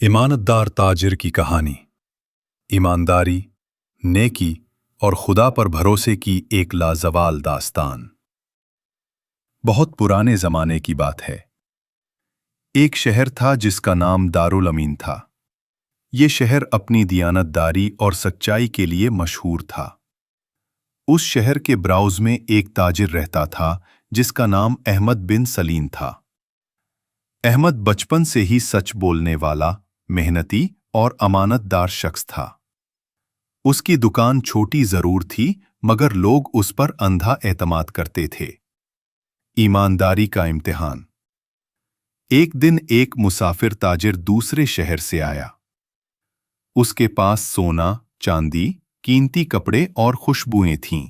ईमानदार ताजिर की कहानी। ईमानदारी, नेकी और खुदा पर भरोसे की एक लाजवाल दास्तान। बहुत पुराने जमाने की बात है। एक शहर था जिसका नाम दारुल अमीन था। ये शहर अपनी दियानतदारी और सच्चाई के लिए मशहूर था। उस शहर के ब्राउज में एक ताजिर रहता था जिसका नाम अहमद बिन सलीम था। अहमद बचपन से ही सच बोलने वाला, मेहनती और अमानतदार शख्स था। उसकी दुकान छोटी जरूर थी, मगर लोग उस पर अंधा एतमाद करते थे। ईमानदारी का इम्तिहान। एक दिन एक मुसाफिर ताजिर दूसरे शहर से आया। उसके पास सोना, चांदी, कीमती कपड़े और खुशबुएं थीं।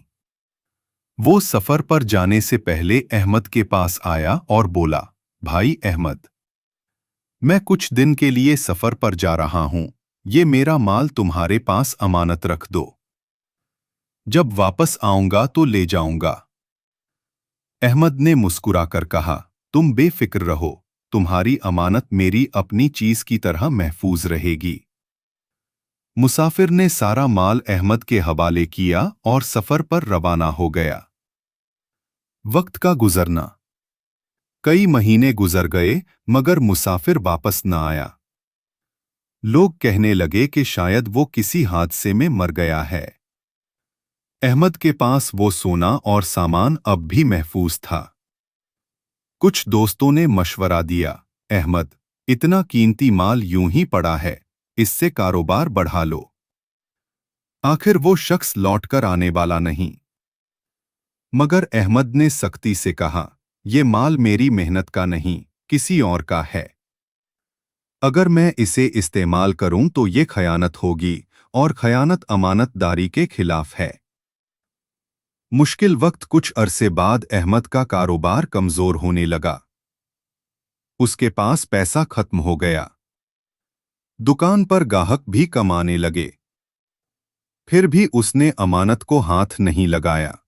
वो सफर पर जाने से पहले अहमद के पास आया और बोला, भाई अहमद, मैं कुछ दिन के लिए सफर पर जा रहा हूं। ये मेरा माल तुम्हारे पास अमानत रख दो। जब वापस आऊंगा तो ले जाऊंगा। अहमद ने मुस्कुराकर कहा, तुम बेफिक्र रहो, तुम्हारी अमानत मेरी अपनी चीज की तरह महफूज रहेगी। मुसाफिर ने सारा माल अहमद के हवाले किया और सफर पर रवाना हो गया। वक्त का गुजरना। कई महीने गुजर गए, मगर मुसाफिर वापस न आया। लोग कहने लगे कि शायद वो किसी हादसे में मर गया है। अहमद के पास वो सोना और सामान अब भी महफूज था। कुछ दोस्तों ने मशवरा दिया, अहमद, इतना कीमती माल यूं ही पड़ा है, इससे कारोबार बढ़ा लो। आखिर वो शख्स लौटकर आने वाला नहीं। मगर अहमद ने सख्ती से कहा, ये माल मेरी मेहनत का नहीं, किसी और का है। अगर मैं इसे इस्तेमाल करूं तो ये खयानत होगी, और खयानत अमानतदारी के खिलाफ है। मुश्किल वक्त। कुछ अरसे बाद अहमद का कारोबार कमजोर होने लगा। उसके पास पैसा खत्म हो गया। दुकान पर गाहक भी कम आने लगे। फिर भी उसने अमानत को हाथ नहीं लगाया।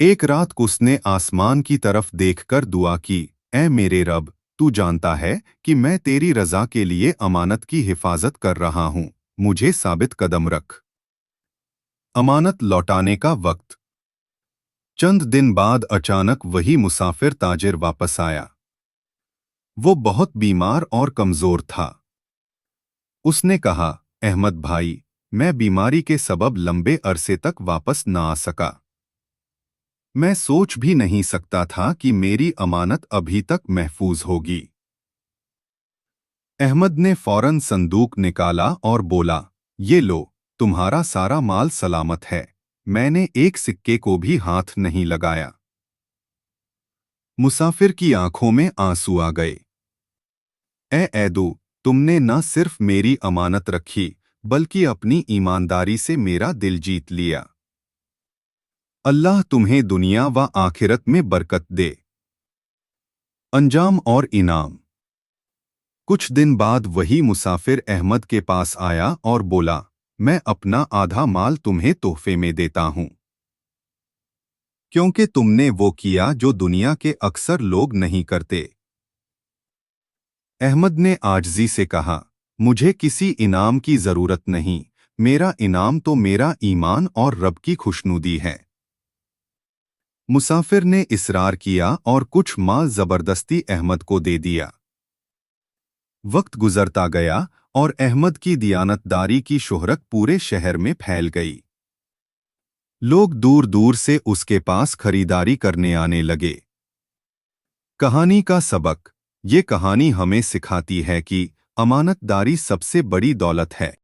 एक रात उसने आसमान की तरफ देखकर दुआ की, ऐ मेरे रब, तू जानता है कि मैं तेरी रजा के लिए अमानत की हिफाजत कर रहा हूं, मुझे साबित कदम रख। अमानत लौटाने का वक्त। चंद दिन बाद अचानक वही मुसाफिर ताजिर वापस आया। वो बहुत बीमार और कमजोर था। उसने कहा, अहमद भाई, मैं बीमारी के सबब लंबे अरसे तक वापस न आ सका। मैं सोच भी नहीं सकता था कि मेरी अमानत अभी तक महफूज होगी। अहमद ने फौरन संदूक निकाला और बोला, ये लो, तुम्हारा सारा माल सलामत है। मैंने एक सिक्के को भी हाथ नहीं लगाया। मुसाफिर की आंखों में आंसू आ गए। ऐ ऐदू, तुमने न सिर्फ मेरी अमानत रखी, बल्कि अपनी ईमानदारी से मेरा दिल जीत लिया। अल्लाह तुम्हें दुनिया व आखिरत में बरकत दे। अंजाम और इनाम। कुछ दिन बाद वही मुसाफिर अहमद के पास आया और बोला, मैं अपना आधा माल तुम्हें तोहफे में देता हूं, क्योंकि तुमने वो किया जो दुनिया के अक्सर लोग नहीं करते। अहमद ने आजिज़ी से कहा, मुझे किसी इनाम की जरूरत नहीं, मेरा इनाम तो मेरा ईमान और रब की खुशनुदी है। मुसाफिर ने इसरार किया और कुछ माल जबरदस्ती अहमद को दे दिया। वक्त गुजरता गया और अहमद की दियानतदारी की शोहरत पूरे शहर में फैल गई। लोग दूर दूर से उसके पास खरीदारी करने आने लगे। कहानी का सबक। ये कहानी हमें सिखाती है कि अमानतदारी सबसे बड़ी दौलत है।